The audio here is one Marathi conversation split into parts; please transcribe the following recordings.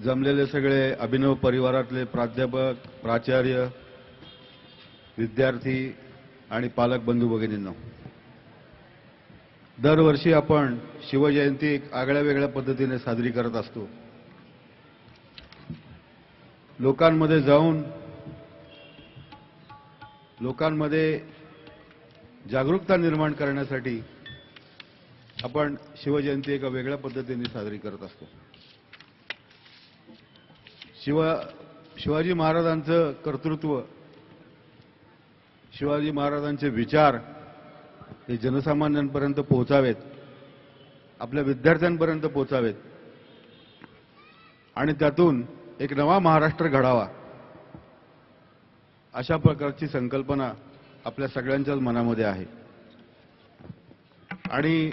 जमलेले सगळे अभिनव परिवारातले प्राध्यापक, प्राचार्य, विद्यार्थी आणि पालक बंधू भगिनींनो, दरवर्षी आपण शिवजयंती एक आगळ्या वेगळ्या पद्धतीने साजरी करत असतो. लोकांमध्ये जाऊन लोकांमध्ये जागरूकता निर्माण करण्यासाठी आपण शिवजयंती एका वेगळ्या पद्धतीने साजरी करत असतो. शिवाजी महाराजांचं कर्तृत्व, शिवाजी महाराजांचे विचार हे जनसामान्यांपर्यंत पोहोचावेत, आपल्या विद्यार्थ्यांपर्यंत पोहोचावेत आणि त्यातून एक नवा महाराष्ट्र घडावा, अशा प्रकारची संकल्पना आपल्या सगळ्यांच्याच मनामध्ये आहे. आणि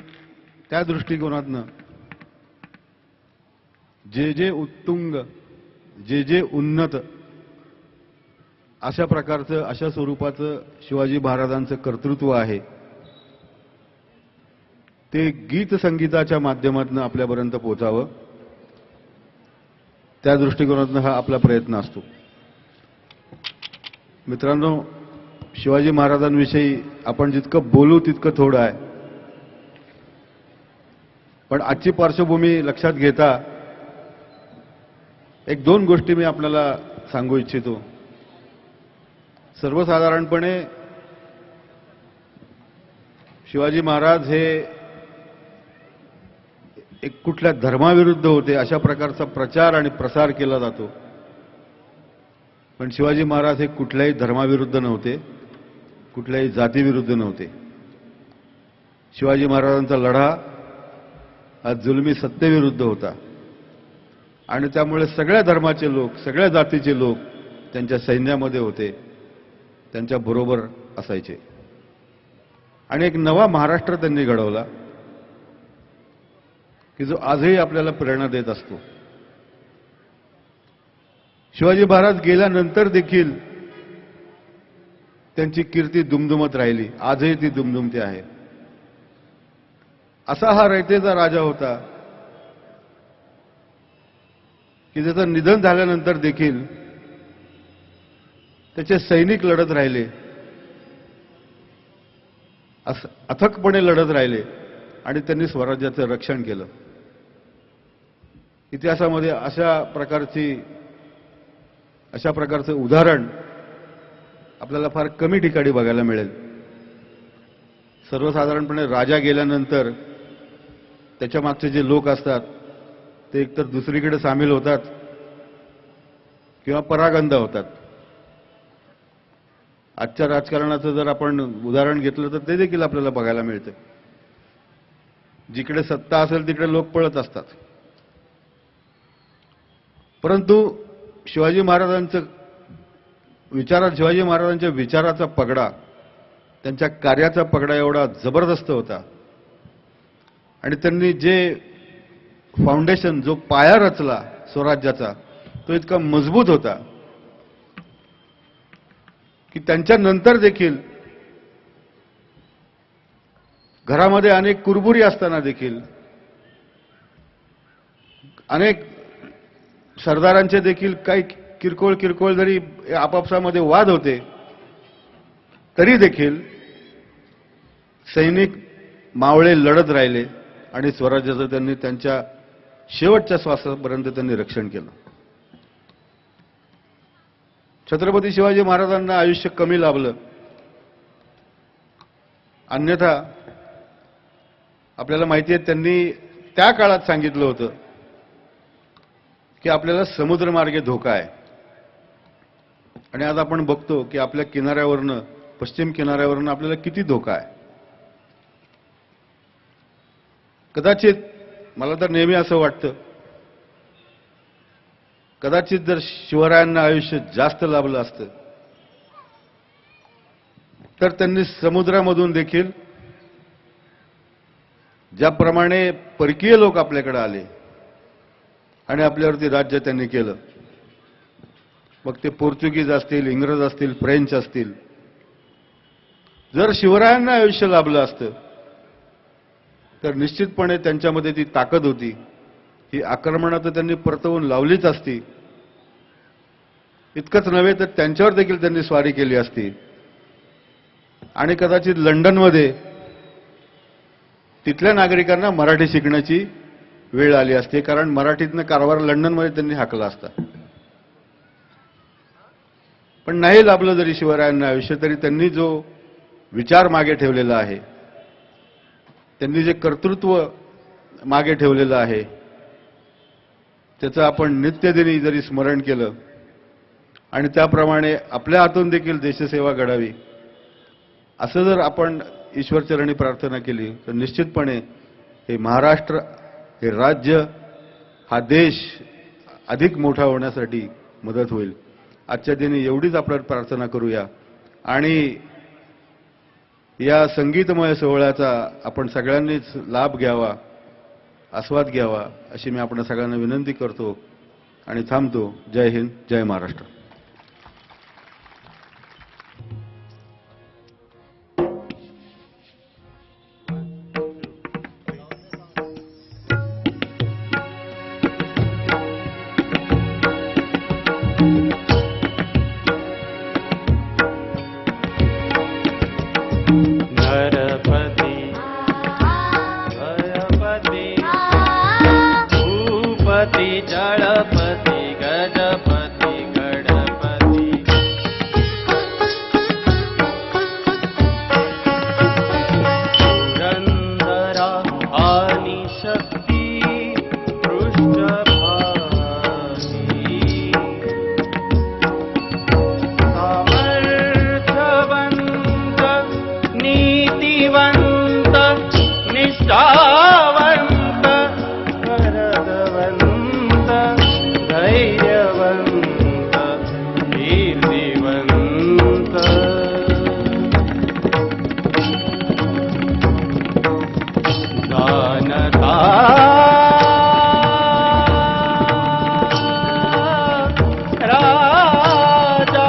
त्या दृष्टिकोनातनं जे जे उत्तुंग, जे जे उन्नत अशा प्रकारचं, अशा स्वरूपाचं शिवाजी महाराजांचं कर्तृत्व आहे, ते गीत संगीताच्या माध्यमातून आपल्यापर्यंत पोहोचावं, त्या दृष्टिकोनातून हा आपला प्रयत्न असतो. मित्रांनो, शिवाजी महाराजांविषयी आपण जितकं बोलू तितकं थोडं आहे, पण आजची पार्श्वभूमी लक्षात घेता एक दोन गोष्टी मी आपल्याला सांगू इच्छितो. सर्वसाधारणपणे शिवाजी महाराज हे एक कुठल्या धर्माविरुद्ध होते अशा प्रकारचा प्रचार आणि प्रसार केला जातो, पण शिवाजी महाराज हे कुठल्याही धर्माविरुद्ध नव्हते, कुठल्याही जातीविरुद्ध नव्हते. शिवाजी महाराजांचा लढा हा जुलमी सत्तेविरुद्ध होता आणि त्यामुळे सगळ्या धर्माचे लोक, सगळ्या जातीचे लोक त्यांच्या सैन्यामध्ये होते, त्यांच्या बरोबर असायचे आणि एक नवा महाराष्ट्र त्यांनी घडवला की जो आजही आपल्याला प्रेरणा देत असतो. शिवाजी महाराज गेल्यानंतर देखील त्यांची कीर्ती दुमदुमत राहिली, आजही ती दुमदुमते आहे. असा हा रयतेचा राजा होता की ज्याचं निधन झाल्यानंतर देखील त्याचे सैनिक लढत राहिले, अथकपणे लढत राहिले आणि त्यांनी स्वराज्याचं रक्षण केलं. इतिहासामध्ये अशा प्रकारचं उदाहरण आपल्याला फार कमी ठिकाणी बघायला मिळेल. सर्वसाधारणपणे राजा गेल्यानंतर त्याच्या मागचे जे लोक असतात ते एकतर दुसरीकडे सामील होतात किंवा परागंदा होतात. आजच्या राजकारणाचं जर आपण उदाहरण घेतलं तर ते देखील आपल्याला बघायला मिळतं. जिकडे सत्ता असेल तिकडे लोक पळत असतात. परंतु शिवाजी महाराजांच्या विचाराचा पगडा, त्यांच्या कार्याचा पगडा एवढा जबरदस्त होता आणि त्यांनी जे फाउंडेशन, जो पाया रचला स्वराज्याचा, तो इतका मजबूत होता की त्यांच्या नंतर देखील घरामध्ये अनेक कुरबुरी असताना देखील, अनेक सरदारांचे देखील काही किरकोळ जरी आपापसामध्ये वाद होते तरी देखील सैनिक मावळे लढत राहिले आणि स्वराज्याचं त्यांनी त्यांच्या शेवटच्या श्वासापर्यंत त्यांनी रक्षण केलं. छत्रपती शिवाजी महाराजांना आयुष्य कमी लाभलं, अन्यथा आपल्याला माहिती आहे त्यांनी त्या काळात सांगितलं होतं की आपल्याला समुद्रमार्गे धोका आहे. आणि आज आपण बघतो की आपल्या किनाऱ्यावरनं, पश्चिम किनाऱ्यावरनं आपल्याला किती धोका आहे. कदाचित मला तर नेहमी असं वाटतं, कदाचित जर शिवरायांना आयुष्य जास्त लाभलं असतं तर त्यांनी समुद्रामधून देखील ज्याप्रमाणे परकीय लोक आपल्याकडे आले आणि आपल्यावरती राज्य त्यांनी केलं, मग ते पोर्तुगीज असतील, इंग्रज असतील, फ्रेंच असतील, जर शिवरायांना आयुष्य लाभलं असतं तर निश्चितपणे त्यांच्यामध्ये ती ताकद होती ही आक्रमणं तर त्यांनी परतवून लावलीच असती. इतकंच नव्हे तर त्यांच्यावर देखील त्यांनी स्वारी केली असती. आणि कदाचित लंडनमध्ये तिथल्या नागरिकांना मराठी शिकण्याची वेळ आली असते, कारण मराठीतनं कारभार लंडनमध्ये त्यांनी हाकला असता. पण नाही लाभलं जरी शिवरायांना आयुष्य, तरी त्यांनी जो विचार मागे ठेवलेला आहे, त्यांनी जे कर्तृत्व मागे ठेवलेलं आहे, त्याचं आपण नित्यदिनी जरी स्मरण केलं आणि त्याप्रमाणे आपल्या हातून देखील देशसेवा घडावी असं जर आपण ईश्वरचरणी प्रार्थना केली, तर निश्चितपणे हे महाराष्ट्र, हे राज्य, हा देश अधिक मोठा होण्यासाठी मदत होईल. आजच्या दिनी एवढीच आपण प्रार्थना करूया आणि या संगीतमय सोहळ्याचा आपण सगळ्यांनीच लाभ घ्यावा, आस्वाद घ्यावा अशी मी आपण सगळ्यांना विनंती करतो आणि थांबतो. जय हिंद, जय महाराष्ट्र. जळपती गजपती गणपती पुरंदरा आणि शक्ती पृष्ठभागी सामर्थ्यवंत नीतिवंत निष्ठावंत वरदवंत धैर्यवंत कीर्तिवंत जानता राजा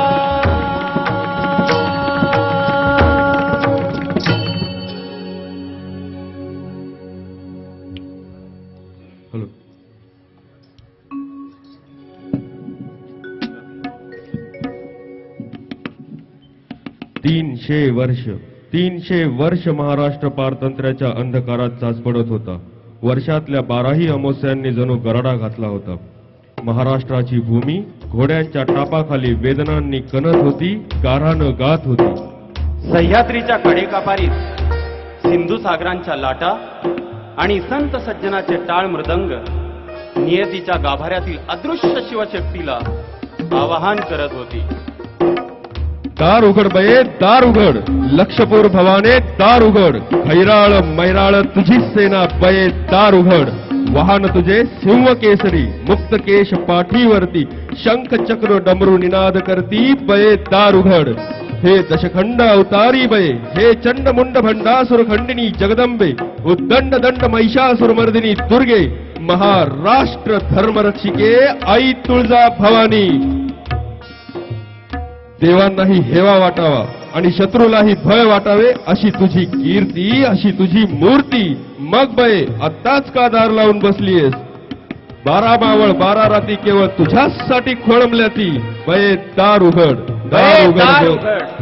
हॅलो. 300 वर्ष महाराष्ट्र पारतंत्र्याच्या अंधकारात चाचपडत होता. वर्षातल्या 12ही अमावस्यांनी जणू गराडा घातला होता. महाराष्ट्राची भूमी घोड्यांच्या टापाखाली वेदनांनी कणत होती, गारानं गात होती. सह्याद्रीच्या कडेकापारीत सिंधू सागरांच्या लाटा आणि संत सज्जनाचे टाळ मृदंग नियतीच्या गाभाऱ्यातील अदृश्य शिवशक्तीला आवाहन करत होती. दार उघड बये, दार उघड, लक्षपूर भवाने दार उघड, खैराळ मैराळ तुझी सेना बये दार उघड, वाहन तुझे सिंह केसरी, मुक्त केश पाठीवरती, शंख चक्र डमरू निनाद करती बये दार उघड. हे दशखंड अवतारी बये, हे चंड मुंड भंडासुर खंडिनी जगदंबे, उद्दंड दंड महिषासुरमर्दिनी दुर्गे, महाराष्ट्र धर्मरक्षिके आई तुळजा भवानी. देवांनाही हेवा वाटावा आणि शत्रूलाही भय वाटावे अशी तुझी कीर्ती, अशी तुझी मूर्ती. मग बये आत्ताच का दार लावून बसलीयस? 12 मावळ 12 राती केवळ तुझ्यासाठी खोळंबल्या ती. बये दार उघड, दार उघड.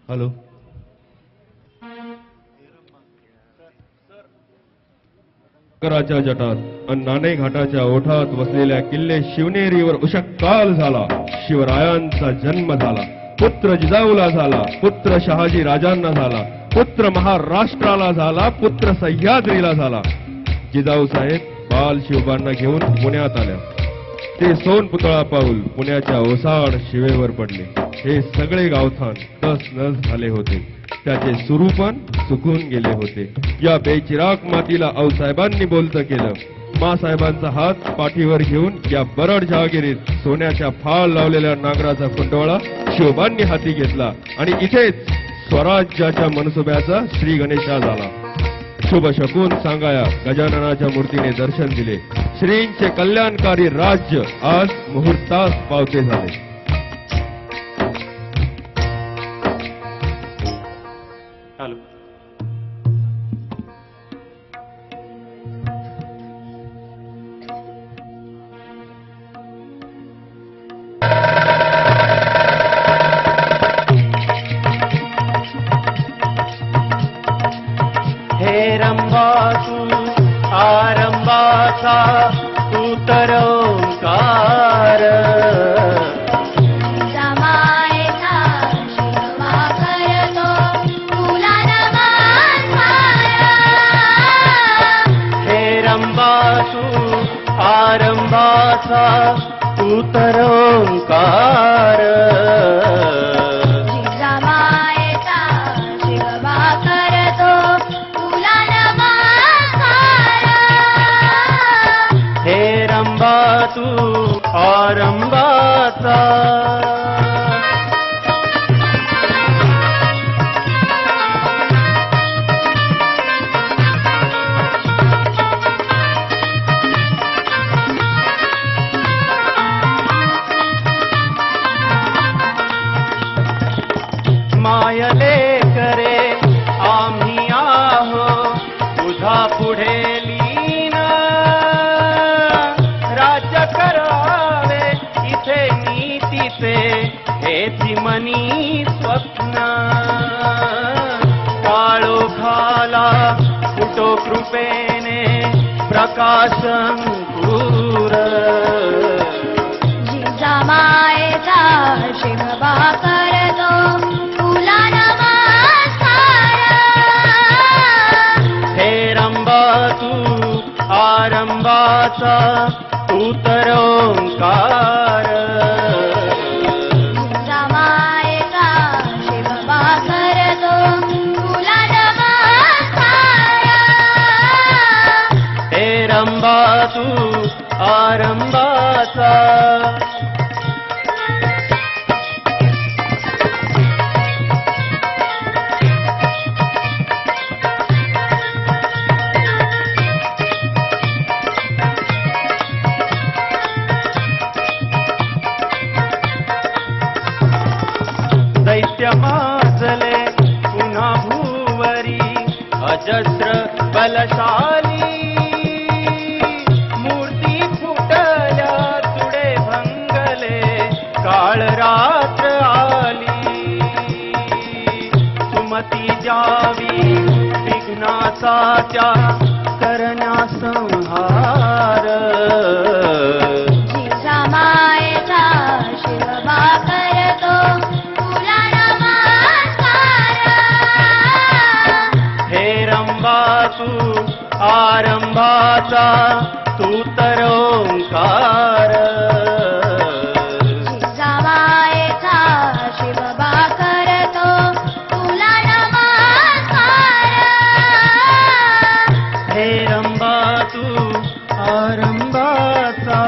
हॅलो. कराच्या जटात आणि नाणे घाटाच्या ओठात वसलेल्या किल्ले शिवनेरीवर उषःकाल झाला. शिवरायांचा जन्म झाला. पुत्र जिजाऊला झाला. पुत्र शहाजी राजांना झाला. पुत्र महाराष्ट्राला झाला. पुत्र सह्याद्रीला झाला. जिजाऊ साहेब बाल शिवबांना घेऊन पुण्यात आल्या. ते सोन पुतळा पाऊल पुण्याच्या ओसाड शिवेवर पडले. हे सगळे गावठाण तस नस झाले होते. त्याचे सुरूपण सुकून गेले होते. या बेचिराग मातीला आऊसाहेबांनी बोलतं केलं. मासाहेबांचा हात पाठीवर घेऊन या बरड जहागिरीत सोन्याच्या फाळ लावलेल्या नागराचा फुंटवाळा शिवबांनी हाती घेतला आणि इथेच स्वराज्याच्या मनसुब्याचा श्री गणेशा झाला. शुभ शकून सांगाया गजाननाच्या मूर्तीने दर्शन दिले. श्रींचे कल्याणकारी राज्य आज मुहूर्तास पावते झाले. हॅलो. हे रंबासू आरंबाचा तू तर ओंकार. जमायचा शिवा करतो तुला नमस्कार. हे रंबासू आरंबाचा तू तर ओंकार. जमायचा शिवा करतो तुला नमस्कार. हे रंबासू आरंबाचा. मायले करे आम्ही आहो तुझा पुढे लीन. राज्य करावे इथे नीतीचे हेची मनी स्वप्न. काळोखाला फुटो कृपेने प्रकाशंकुर. जिजामायचा शिवा करतो तुला नमस्कार. हे रंबासू आरंबाचा तू तर ओंकार. जमायचा शिवा करतो तुला नमस्कार. हे रंबासू आरंबाचा. दैत्य माजले पुन्हा भूवरी अजस्र बलशाली. मूर्ती फुटल्या तुडे भंगले काळ रात्र आली. सुमती जावी विघ्नाचा त्या करण्या संहार. जिजामायचा शिवा करतो तुला नमस्कार. हे रंबासू आरंभाचा तू तर ओंकार. जिजामायचा शिवा करतो तुला नमस्कार. हे रंबासू आरंभाचा.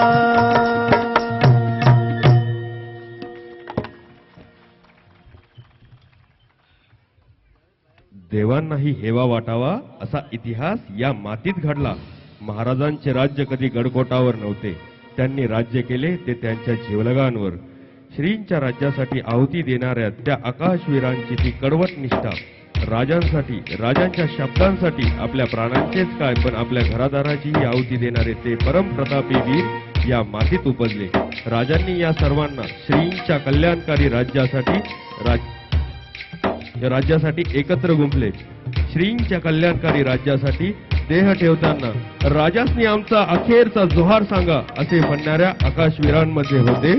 देवांनाही हेवा वाटावा असा इतिहास या मातीत घडला. महाराजांचे राज्य कधी गडकोटावर नव्हते. त्यांनी राज्य केले ते त्यांच्या जीवलगांवर. श्रींच्या राज्यासाठी आहुती देणाऱ्या त्या आकाशवीरांची ती कडवट निष्ठा. राजांसाठी, राजांच्या शब्दांसाठी आपल्या प्राणांचेच काय पण आपल्या घरादाराचीही आहुती देणारे ते परमप्रतापी वीर या मातीत उपजले. राजांनी या सर्वांना श्रींच्या कल्याणकारी राज्यासाठी या राज्यासाठी एकत्र गुंफले. श्रींच्या कल्याणकारी राज्यासाठी देह ठेवताना राजासनी आमचा अखेरचा जोहार सांगा असे म्हणणाऱ्या आकाशवीरांमध्ये होते